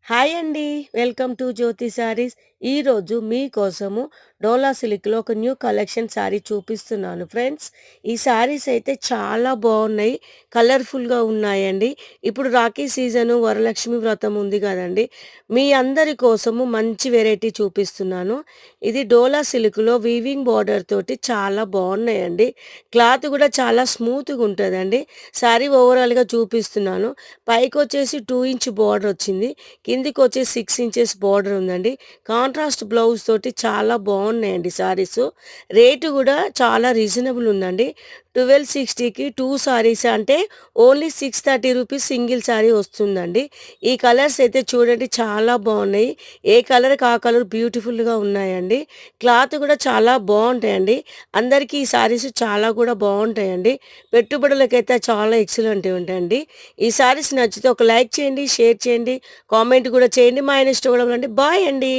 Hi అండి. Welcome to జ్యోతి శారీస్. ఈరోజు మీకోసము డోలా సిల్క్‌లో ఒక న్యూ కలెక్షన్ శారీ చూపిస్తున్నాను ఫ్రెండ్స్. ఈ శారీస్ అయితే చాలా బాగున్నాయి. కలర్‌ఫుల్‌గా ఉన్నాయండి. ఇప్పుడు రాఖీ సీజను, వరలక్ష్మి వ్రతం ఉంది కదండీ! మీ అందరి కోసము మంచి వెరైటీ చూపిస్తున్నాను. ఇది డోలా సిల్క్‌లో వీవింగ్ బోర్డర్ తోటి చాలా బాగున్నాయండి. క్లాత్ కూడా చాలా స్మూత్‌గా ఉంటదండి. శారీ ఓవరాల్‌గా చూపిస్తున్నాను. పైకొచ్చేసి 2 ఇంచ్ బోర్డర్ వచ్చింది. కిందికొచ్చేసి 6 ఇంచెస్ బార్డర్ ఉందండి. కాంట్రాస్ట్ బ్లౌజ్ తోటి చాలా బాగున్నాయండి సారీసు. రేటు కూడా చాలా రీజనబుల్ ఉందండి. 1260కి 2 సారీస్ అంటే ఓన్లీ 630 రూపీస్ సింగిల్ సారీ వస్తుందండి. ఈ కలర్స్ అయితే చూడండి చాలా బాగున్నాయి. ఏ కలర్‌కి ఆ కలర్ బ్యూటిఫుల్‌గా ఉన్నాయండి. క్లాత్ కూడా చాలా బాగుంటాయండి. అందరికీ ఈ సారీస్ చాలా కూడా బాగుంటాయండి. పెట్టుబడులకైతే చాలా ఎక్సలెంట్‌గా ఉంటాయండి. ఈ సారీస్ నచ్చితే ఒక లైక్ చేయండి, షేర్ చేయండి, కామెంట్ కూడా చేయండి. మా ఇన్‌స్టాగ్రామ్‌లో అండి. బాయ్ అండి.